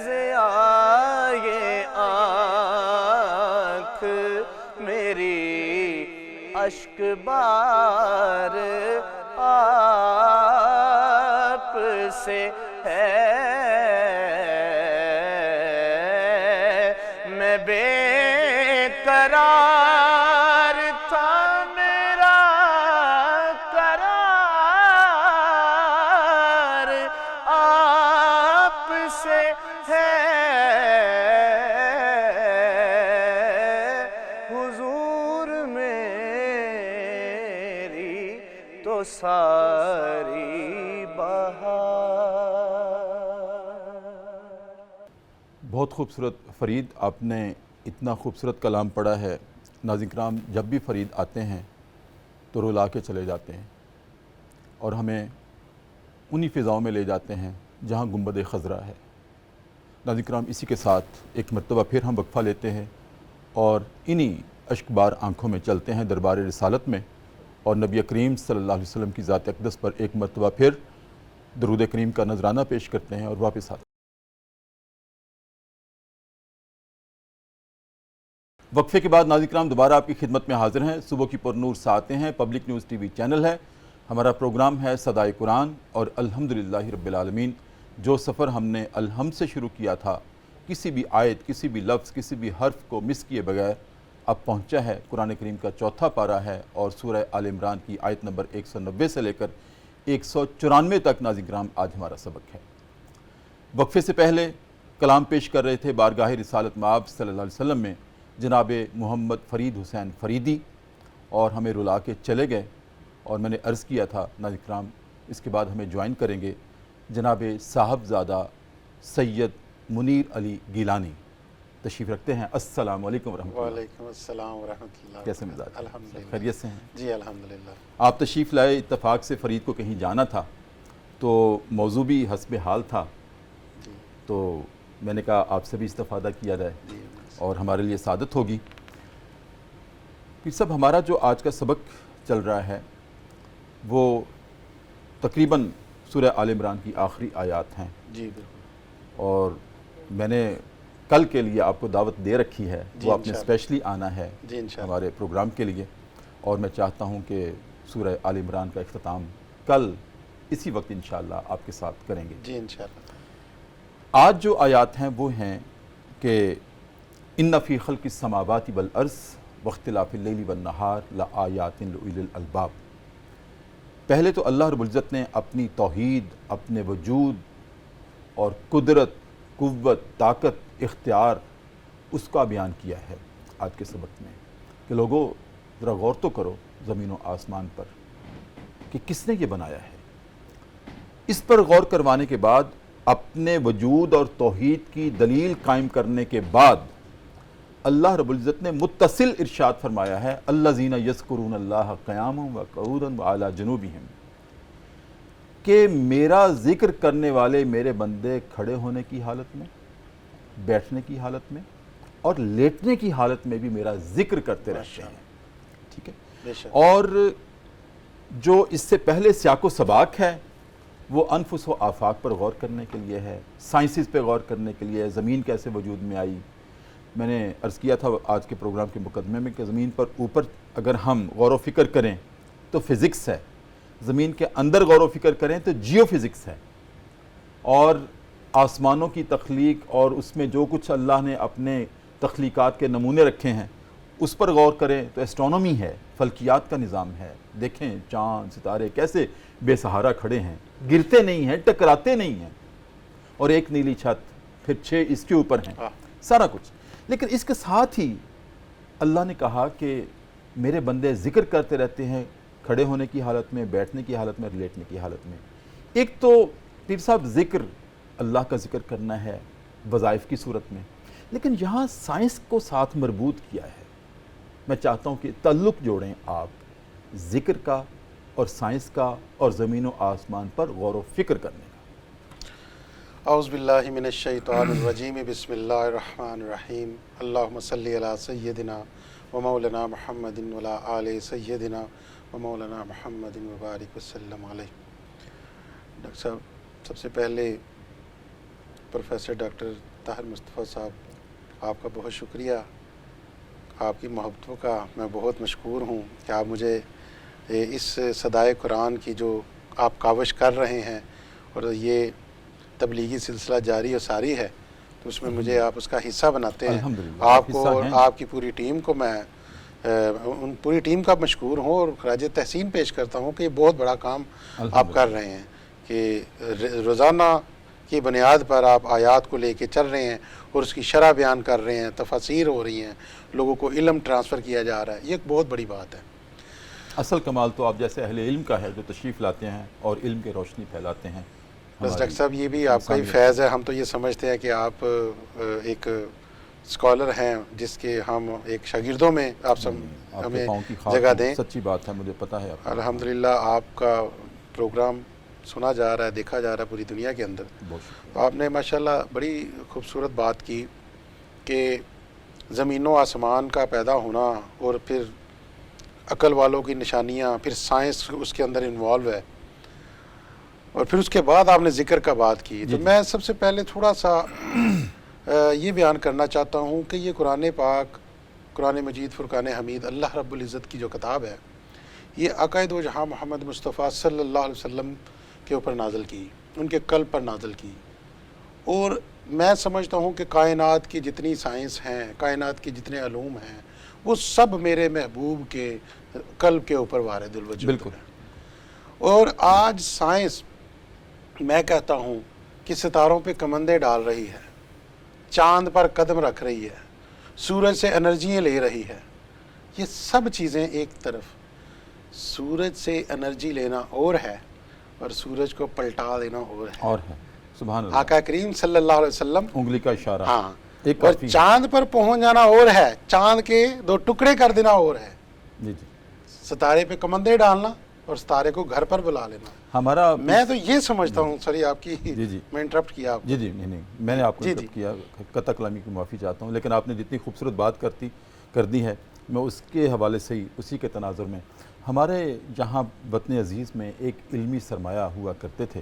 ضیاء آنکھ میری اشک بار آپ سے ہے میں بے قرار تھا میرا قرار آپ سے ہے حضور میری تو ساری بہار۔ بہت خوبصورت فرید، آپ نے اتنا خوبصورت کلام پڑھا ہے۔ ناظرین کرام، جب بھی فرید آتے ہیں تو رلا کے چلے جاتے ہیں اور ہمیں انہی فضاؤں میں لے جاتے ہیں جہاں گنبد خضرا ہے۔ ناظرین کرام، اسی کے ساتھ ایک مرتبہ پھر ہم وقفہ لیتے ہیں اور انہی اشک بار آنکھوں میں چلتے ہیں دربار رسالت میں، اور نبی کریم صلی اللہ علیہ وسلم کی ذات اقدس پر ایک مرتبہ پھر درود کریم کا نذرانہ پیش کرتے ہیں اور واپس آتے ہیں۔ وقفے کے بعد ناظرین کرام دوبارہ آپ کی خدمت میں حاضر ہیں۔ صبح کی پر نور ساعتیں ہیں، پبلک نیوز ٹی وی چینل ہے، ہمارا پروگرام ہے صدائے قرآن، اور الحمدللہ رب العالمین جو سفر ہم نے الحمد سے شروع کیا تھا، کسی بھی آیت، کسی بھی لفظ، کسی بھی حرف کو مس کیے بغیر اب پہنچا ہے۔ قرآن کریم کا چوتھا پارہ ہے اور سورہ آل عمران کی آیت نمبر 190 سے لے کر 194 تک ناظرین کرام آج ہمارا سبق ہے۔ وقفے سے پہلے کلام پیش کر رہے تھے بارگاہ رسالت مآب صلی اللہ علیہ وسلم میں جناب محمد فرید حسین فریدی، اور ہمیں رلا کے چلے گئے، اور میں نے عرض کیا تھا ناظرین کرام اس کے بعد ہمیں جوائن کریں گے جناب صاحبزادہ سید منیر علی گیلانی، تشریف رکھتے ہیں۔ السلام علیکم ورحمۃ اللہ۔ وعلیکم السلام ورحمۃ اللہ۔ کیسے مزاج؟ الحمدللہ، خیریت سے ہیں؟ جی الحمدللہ۔ آپ تشریف لائے، اتفاق سے فرید کو کہیں جانا تھا تو موضوع بھی حسب حال تھا، تو میں نے کہا آپ سے بھی استفادہ کیا جائے اور ہمارے لیے سعادت ہوگی۔ پھر سب ہمارا جو آج کا سبق چل رہا ہے وہ تقریباً سورہ آل عمران کی آخری آیات ہیں، جی بالکل، اور میں نے کل کے لیے آپ کو دعوت دے رکھی ہے، جی وہ آپ نے انشاءاللہ۔ اسپیشلی آنا ہے جی انشاءاللہ۔ ہمارے پروگرام کے لیے، اور میں چاہتا ہوں کہ سورہ آل عمران کا اختتام کل اسی وقت انشاءاللہ آپ کے ساتھ کریں گے۔ جی انشاءاللہ۔ آج جو آیات ہیں وہ ہیں کہ ان فی خلق السماوات والارض واختلاف اللیل والنہار لآیات لأولی الالباب۔ پہلے تو اللہ رب العزت نے اپنی توحید، اپنے وجود اور قدرت، قوت، طاقت، اختیار، اس کا بیان کیا ہے آج کے سبق میں کہ لوگوں ذرا غور تو کرو زمین و آسمان پر کہ کس نے یہ بنایا ہے۔ اس پر غور کروانے کے بعد، اپنے وجود اور توحید کی دلیل قائم کرنے کے بعد، اللہ رب العزت نے متصل ارشاد فرمایا ہے الذین یذکرون اللہ قیاما وقعودا وعلی جنوبہم، کہ میرا ذکر کرنے والے میرے بندے کھڑے ہونے کی حالت میں، بیٹھنے کی حالت میں اور لیٹنے کی حالت میں بھی میرا ذکر کرتے رہتے ہیں۔ ٹھیک ہے، بے شک۔ اور جو اس سے پہلے سیاق و سباق ہے وہ انفس و آفاق پر غور کرنے کے لیے ہے، سائنسز پہ غور کرنے کے لیے ہے، زمین کیسے وجود میں آئی۔ میں نے عرض کیا تھا آج کے پروگرام کے مقدمے میں کہ زمین پر اوپر اگر ہم غور و فکر کریں تو فزکس ہے، زمین کے اندر غور و فکر کریں تو جیو فزکس ہے، اور آسمانوں کی تخلیق اور اس میں جو کچھ اللہ نے اپنے تخلیقات کے نمونے رکھے ہیں اس پر غور کریں تو ایسٹرونومی ہے، فلکیات کا نظام ہے. دیکھیں چاند ستارے کیسے بے سہارا کھڑے ہیں، گرتے نہیں ہیں، ٹکراتے نہیں ہیں، اور ایک نیلی چھت، پھر 6 اس کے اوپر ہیں، سارا کچھ. لیکن اس کے ساتھ ہی اللہ نے کہا کہ میرے بندے ذکر کرتے رہتے ہیں کھڑے ہونے کی حالت میں، بیٹھنے کی حالت میں، لیٹنے کی حالت میں. ایک تو پیر صاحب ذکر، اللہ کا ذکر کرنا ہے وظائف کی صورت میں، لیکن یہاں سائنس کو ساتھ مربوط کیا ہے. میں چاہتا ہوں کہ تعلق جوڑیں آپ ذکر کا اور سائنس کا اور زمین و آسمان پر غور و فکر کرنے کا. اعوذ باللہ من الشیطان الرجیم، بسم اللہ الرحمن الرحیم. اللہم صلی علی سیدنا و مولانا محمد وعلی آل سیدنا و مولانا محمد وبارک وسلم علیہ. ڈاکٹر صاحب، سب سے پہلے پروفیسر ڈاکٹر طاہر مصطفیٰ صاحب، آپ کا بہت شکریہ. آپ کی محبتوں کا میں بہت مشکور ہوں کہ آپ مجھے اس صدائے قرآن کی جو آپ کاوش کر رہے ہیں اور یہ تبلیغی سلسلہ جاری و ساری ہے، تو اس میں مجھے آپ اس کا حصہ بناتے ہیں. الحمدللہ آپ کو اور آپ کی پوری ٹیم کو میں ان پوری ٹیم کا مشکور ہوں اور خراج تحسین پیش کرتا ہوں کہ یہ بہت بڑا کام آپ کر رہے ہیں کہ روزانہ کی بنیاد پر آپ آیات کو لے کے چل رہے ہیں اور اس کی شرح بیان کر رہے ہیں، تفاسیر ہو رہی ہیں، لوگوں کو علم ٹرانسفر کیا جا رہا ہے. یہ ایک بہت بڑی بات ہے. اصل کمال تو آپ جیسے اہل علم کا ہے جو تشریف لاتے ہیں اور علم کی روشنی پھیلاتے ہیں. بس ڈاکٹر صاحب یہ بھی آپ کا ہی فیض ہے. ہم تو یہ سمجھتے ہیں کہ آپ ایک اسکالر ہیں جس کے ہم ایک شاگردوں میں آپ ہمیں جگہ دیں. سچی بات ہے، مجھے پتہ ہے. الحمدللہ آپ کا پروگرام سنا جا رہا ہے، دیکھا جا رہا ہے پوری دنیا کے اندر. آپ نے ماشاءاللہ بڑی خوبصورت بات کی کہ زمین و آسمان کا پیدا ہونا اور پھر عقل والوں کی نشانیاں، پھر سائنس اس کے اندر انوالو ہے، اور پھر اس کے بعد آپ نے ذکر کا بات کی. تو میں سب سے پہلے تھوڑا سا یہ بیان کرنا چاہتا ہوں کہ یہ قرآن پاک، قرآن مجید فرقان حمید، اللہ رب العزت کی جو کتاب ہے، یہ عقائد و جہاں محمد مصطفیٰ صلی اللہ علیہ وسلم کے اوپر نازل کی، ان کے قلب پر نازل کی. اور میں سمجھتا ہوں کہ کائنات کی جتنی سائنس ہیں، کائنات کی جتنے علوم ہیں، وہ سب میرے محبوب کے قلب کے اوپر وارد الوجود ہیں. اور آج سائنس، میں کہتا ہوں کہ ستاروں پہ کمندیں ڈال رہی ہے، چاند پر قدم رکھ رہی ہے، سورج سے انرجیاں لے رہی ہے. یہ سب چیزیں ایک طرف، سورج سے انرجی لینا اور ہے اور سورج کو پلٹا دینا اور ہے. سبحان اللہ. آقا کریم صلی اللہ علیہ وسلم، انگلی کا اشارہ. ہاں. اور چاند پر پہنچ جانا اور ہے، چاند کے 2 ٹکڑے کر دینا اور ہے. جی. ستارے پہ کمندے ڈالنا اور ستارے کو گھر پر بلا لینا. ہمارا میں تو یہ سمجھتا ہوں، سوری آپ کی میں انٹرپٹ کیا آپ. جی نہیں، میں نے آپ کو انٹرپٹ کیا، قطع کلامی کی معافی چاہتا ہوں. لیکن آپ نے جتنی خوبصورت بات کر دی ہے، میں اس کے حوالے سے ہی، اسی کے تناظر میں، ہمارے جہاں وطن عزیز میں ایک علمی سرمایہ ہوا کرتے تھے،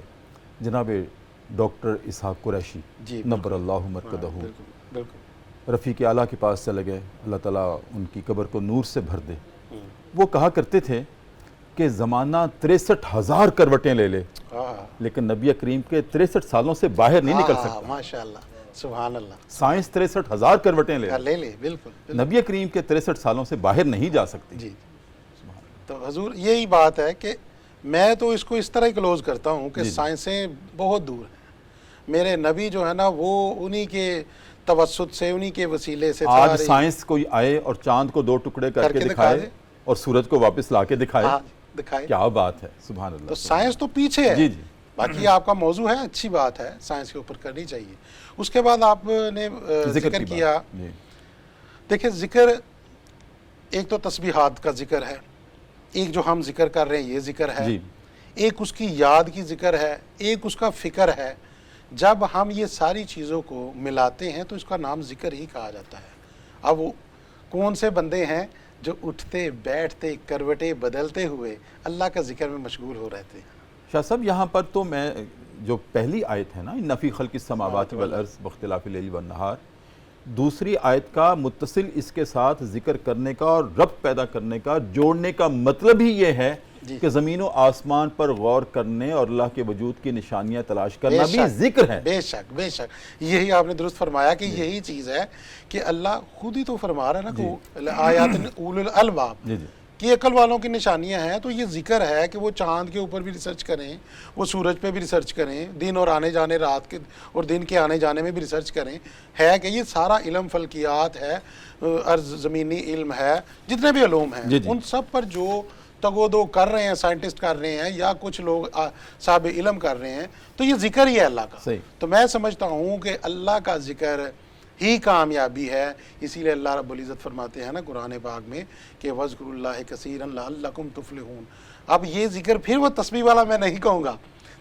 جناب ڈاکٹر اسحاق قریشی نبر اللہ مرکزہ، رفیق اعلیٰ کے پاس چلے گئے، اللہ تعالیٰ ان کی قبر کو نور سے بھر دے. وہ کہا کرتے تھے کہ زمانہ 63,000 کروٹیں لے لے، لیکن نبی کریم کے 63 سالوں سے باہر نہیں نکل سکتا. ماشاءاللہ، سبحان اللہ. سائنس 63,000 کروٹیں لے لے، بالکل. نبی کریم کے 63 سالوں سے باہر نہیں جا سکتی. جی. تو حضور یہی بات ہے کہ میں تو اس کو اس طرح کلوز کرتا ہوں کہ سائنسیں بہت دور ہیں. میرے نبی جو ہے نا، وہ انہی کے توسط سے، انہی کے وسیلے سے. آج سائنس کوئی آئے اور چاند کو 2 ٹکڑے کر کے دکھائے اور سورج کو واپس لا کے دکھائے. کیا بات ہے، سبحان اللہ. تو سائنس تو پیچھے ہے. جی. باقی آپ کا موضوع ہے، اچھی بات ہے، سائنس کے اوپر کرنی چاہیے. اس کے بعد آپ نے ذکر کیا. دیکھیں، ذکر ایک تو تسبیحات کا ذکر ہے، ایک جو ہم ذکر کر رہے ہیں یہ ذکر ہے، ایک اس کی یاد کی ذکر ہے، ایک اس کا فکر ہے. جب ہم یہ ساری چیزوں کو ملاتے ہیں تو اس کا نام ذکر ہی کہا جاتا ہے. اب وہ کون سے بندے ہیں جو اٹھتے بیٹھتے کروٹیں بدلتے ہوئے اللہ کا ذکر میں مشغول ہو رہتے ہیں؟ شاہ صاحب، یہاں پر تو میں جو پہلی آیت ہے نا، ان فی خلق السماوات والارض واختلاف اللیل والنہار، دوسری آیت کا متصل اس کے ساتھ ذکر کرنے کا اور ربط پیدا کرنے کا، جوڑنے کا مطلب ہی یہ ہے کہ زمین و آسمان پر غور کرنے اور اللہ کے وجود کی نشانیاں تلاش کرنا بھی ذکر ہے. بے شک بے شک، یہی آپ نے درست فرمایا کہ یہی چیز ہے کہ اللہ خود ہی تو فرما رہا ہے نا کہ آیات اولو الالباب جی جی کہ عقل والوں کی نشانیاں ہیں. تو یہ ذکر ہے کہ وہ چاند کے اوپر بھی ریسرچ کریں، وہ سورج پہ بھی ریسرچ کریں، دن اور آنے جانے رات کے اور دن کے آنے جانے میں بھی ریسرچ کریں. ہے کہ یہ سارا علم فلکیات ہے، ارض زمینی علم ہے، جتنے بھی علوم ہیں ان سب پر جو تگودو کر رہے ہیں، سائنٹسٹ کر رہے ہیں یا کچھ لوگ صاحب علم کر رہے ہیں، تو یہ ذکر ہی ہے اللہ کا. تو میں سمجھتا ہوں کہ اللہ کا ذکر ہی کامیابی ہے. اسی لیے اللہ رب العزت فرماتے ہیں نا قرآن پاک میں کہ وَاذْكُرُوا اللَّهَ كَثِيرًا لَعَلَّكُمْ تُفْلِحُونَ. اب یہ ذکر پھر وہ تسبیح والا میں نہیں کہوں گا،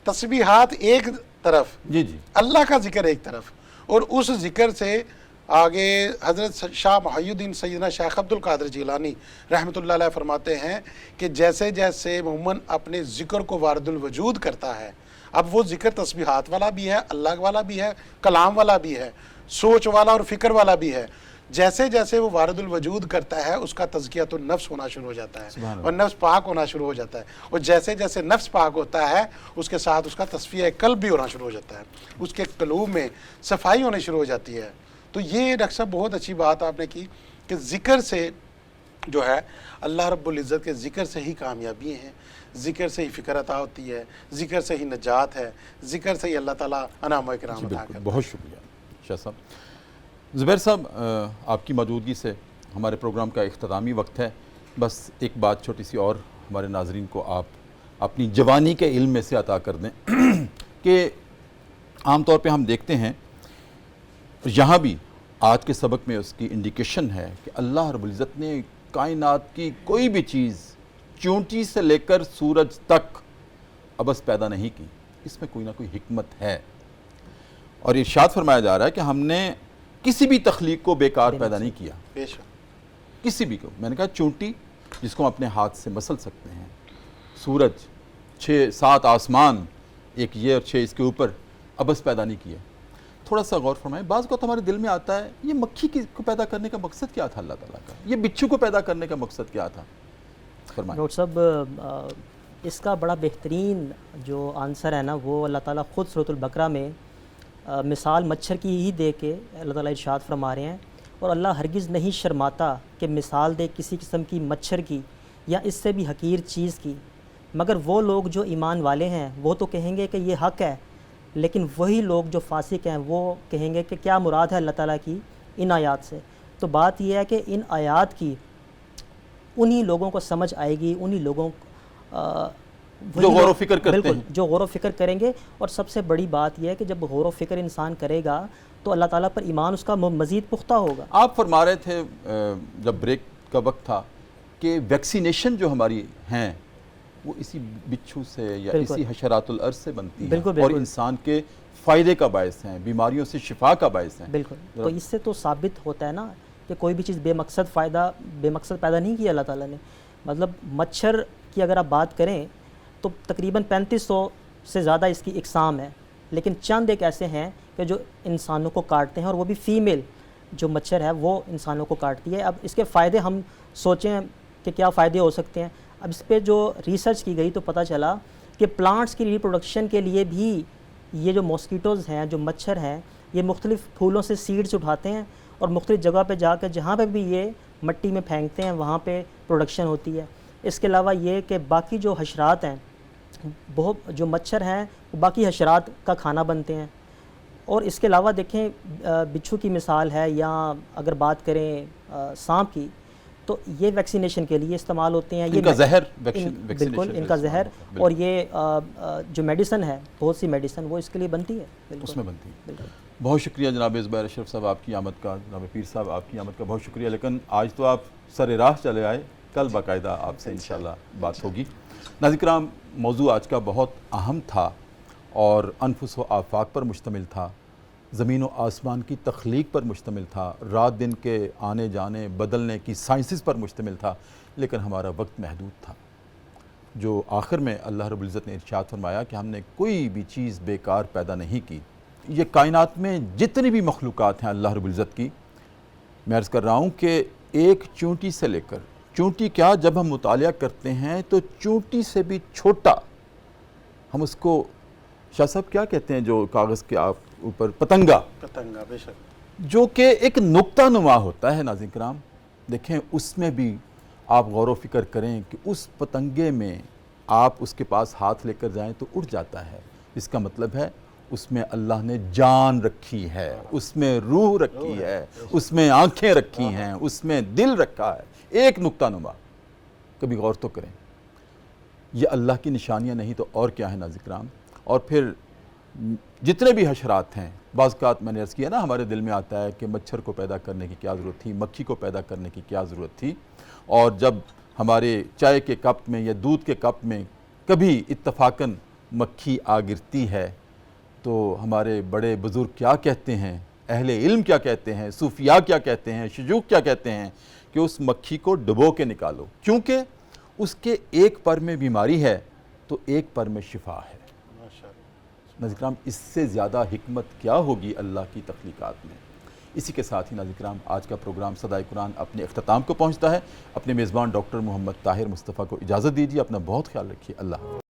تسبیحات ایک طرف، جی جی اللہ کا ذکر ایک طرف. اور اس ذکر سے آگے حضرت شاہ محی الدین سیدنا شیخ عبد القادر جیلانی رحمۃ اللہ علیہ فرماتے ہیں کہ جیسے جیسے مومن اپنے ذکر کو وارد الوجود کرتا ہے، اب وہ ذکر تسبیحات والا بھی ہے، اللہ والا بھی ہے، کلام والا بھی ہے، سوچ والا اور فکر والا بھی ہے. جیسے جیسے وہ وارد الوجود کرتا ہے اس کا تزکیۃ النفس ہونا شروع ہو جاتا ہے اور نفس پاک ہونا شروع ہو جاتا ہے. اور جیسے جیسے نفس پاک ہوتا ہے اس کے ساتھ اس کا تصفیہ قلب بھی ہونا شروع ہو جاتا ہے، اس کے قلوب میں صفائی ہونی شروع ہو جاتی ہے. تو یہ ڈاکٹر صاحب بہت اچھی بات آپ نے کی کہ ذکر سے جو ہے اللہ رب العزت کے ذکر سے ہی کامیابی ہیں، ذکر سے ہی فکر عطا ہوتی ہے، ذکر سے ہی نجات ہے، ذکر سے ہی اللہ تعالیٰ انعام و اکرام عطا کرتا ہے. بہت شکریہ شاہ صاحب. زبیر صاحب آپ کی موجودگی سے ہمارے پروگرام کا اختتامی وقت ہے. بس ایک بات چھوٹی سی اور ہمارے ناظرین کو آپ اپنی جوانی کے علم میں سے عطا کر دیں کہ عام طور پہ ہم دیکھتے ہیں یہاں بھی آج کے سبق میں اس کی انڈیکیشن ہے کہ اللہ رب العزت نے کائنات کی کوئی بھی چیز چونٹی سے لے کر سورج تک ابس پیدا نہیں کی، اس میں کوئی نہ کوئی حکمت ہے. اور ارشاد فرمایا جا رہا ہے کہ ہم نے کسی بھی تخلیق کو بیکار پیدا نہیں کیا، بے شک کسی بھی کو. میں نے کہا چونٹی جس کو ہم اپنے ہاتھ سے مسل سکتے ہیں، سورج، 6-7 آسمان، ایک یہ اور 6 اس کے اوپر، ابس پیدا نہیں کیا. تھوڑا سا غور فرمائیں. بعض کو ہمارے دل میں آتا ہے یہ مکھی کو پیدا کرنے کا مقصد کیا تھا اللہ تعالیٰ کا، یہ بچھو کو پیدا کرنے کا مقصد کیا تھا؟ فرمائیں. ڈاکٹر صاحب اس کا بڑا بہترین جو آنسر ہے نا وہ اللہ تعالیٰ خود سورۃ البقرہ میں مثال مچھر کی ہی دے کے اللہ تعالیٰ ارشاد فرما رہے ہیں. اور اللہ ہرگز نہیں شرماتا کہ مثال دے کسی قسم کی مچھر کی یا اس سے بھی حقیر چیز کی، مگر وہ لوگ جو ایمان والے ہیں وہ تو کہیں گے کہ یہ حق ہے، لیکن وہی لوگ جو فاسق ہیں وہ کہیں گے کہ کیا مراد ہے اللہ تعالیٰ کی ان آیات سے. تو بات یہ ہے کہ ان آیات کی انہی لوگوں کو سمجھ آئے گی، انہی لوگوں جو غور و فکر کرتے بالکل ہیں، جو غور و فکر کریں گے. اور سب سے بڑی بات یہ ہے کہ جب غور و فکر انسان کرے گا تو اللہ تعالیٰ پر ایمان اس کا مزید پختہ ہوگا. آپ فرما رہے تھے جب بریک کا وقت تھا کہ ویکسینیشن جو ہماری ہیں وہ اسی بچھو سے یا اسی حشرات الارض سے بنتی ہیں اور انسان کے فائدے کا باعث ہیں، بیماریوں سے شفا کا باعث ہیں. بالکل. تو اس سے تو ثابت ہوتا ہے نا کہ کوئی بھی چیز بے مقصد پیدا نہیں کی اللہ تعالیٰ نے. مطلب مچھر کی اگر آپ بات کریں تو تقریباً 3500 سے زیادہ اس کی اقسام ہے، لیکن چند ایک ایسے ہیں کہ جو انسانوں کو کاٹتے ہیں اور وہ بھی فیمیل جو مچھر ہے وہ انسانوں کو کاٹتی ہے. اب اس کے فائدے ہم سوچیں کہ کیا فائدے ہو سکتے ہیں. اب اس پہ جو ریسرچ کی گئی تو پتہ چلا کہ پلانٹس کی ریپروڈکشن کے لیے بھی یہ جو ماسکیٹوز ہیں، جو مچھر ہیں، یہ مختلف پھولوں سے سیڈز اٹھاتے ہیں اور مختلف جگہ پہ جا کے جہاں پہ بھی یہ مٹی میں پھینکتے ہیں وہاں پہ پروڈکشن ہوتی ہے. اس کے علاوہ یہ کہ باقی جو حشرات ہیں، بہت جو مچھر ہیں وہ باقی حشرات کا کھانا بنتے ہیں. اور اس کے علاوہ دیکھیں بچھو کی مثال ہے یا اگر بات کریں سانپ کی تو یہ ویکسینیشن کے لیے استعمال ہوتے ہیں. ان کا زہر بالکل ان کا زہر اور یہ جو میڈیسن ہے، بہت سی میڈیسن وہ اس کے لیے بنتی ہے، اس میں بنتی ہے. بہت شکریہ جناب زبیر اشرف صاحب آپ کی آمد کا، جناب پیر صاحب آپ کی آمد کا بہت شکریہ. لیکن آج تو آپ سر راہ چلے آئے، کل باقاعدہ آپ سے انشاءاللہ بات ہوگی. ناظرین کرام، موضوع آج کا بہت اہم تھا اور انفس و آفاق پر مشتمل تھا، زمین و آسمان کی تخلیق پر مشتمل تھا، رات دن کے آنے جانے بدلنے کی سائنسز پر مشتمل تھا. لیکن ہمارا وقت محدود تھا. جو آخر میں اللہ رب العزت نے ارشاد فرمایا کہ ہم نے کوئی بھی چیز بیکار پیدا نہیں کی. یہ کائنات میں جتنی بھی مخلوقات ہیں اللہ رب العزت کی، میں عرض کر رہا ہوں کہ ایک چونٹی سے لے کر چونٹی کیا، جب ہم مطالعہ کرتے ہیں تو چونٹی سے بھی چھوٹا ہم اس کو شاہ صاحب کیا کہتے ہیں جو کاغذ کے اوپر، پتنگا، پتنگا بے شک، جو کہ ایک نقطہ نما ہوتا ہے ناظرین کرام، دیکھیں اس میں بھی آپ غور و فکر کریں کہ اس پتنگے میں آپ اس کے پاس ہاتھ لے کر جائیں تو اڑ جاتا ہے، اس کا مطلب ہے اس میں اللہ نے جان رکھی ہے، اس میں روح رکھی ہے، اس میں آنکھیں رکھی ہیں، اس میں دل رکھا ہے، ایک نقطہ نما، کبھی غور تو کریں، یہ اللہ کی نشانیاں نہیں تو اور کیا ہے ناظرین کرام۔ اور پھر جتنے بھی حشرات ہیں، بعض اوقات میں نے عرض کیا نا ہمارے دل میں آتا ہے کہ مچھر کو پیدا کرنے کی کیا ضرورت تھی، مکھی کو پیدا کرنے کی کیا ضرورت تھی، اور جب ہمارے چائے کے کپ میں یا دودھ کے کپ میں کبھی اتفاقاً مکھی آ گرتی ہے تو ہمارے بڑے بزرگ کیا کہتے ہیں، اہل علم کیا کہتے ہیں، صوفیاء کیا کہتے ہیں، شیوخ کیا کہتے ہیں کہ اس مکھی کو ڈبو کے نکالو، کیونکہ اس کے ایک پر میں بیماری ہے تو ایک پر میں شفا ہے۔ ناظرین کرام اس سے زیادہ حکمت کیا ہوگی اللہ کی تخلیقات میں۔ اسی کے ساتھ ہی ناظرین کرام آج کا پروگرام صدائے قرآن اپنے اختتام کو پہنچتا ہے۔ اپنے میزبان ڈاکٹر محمد طاہر مصطفیٰ کو اجازت دیجیے، اپنا بہت خیال رکھیے، اللہ حافظ۔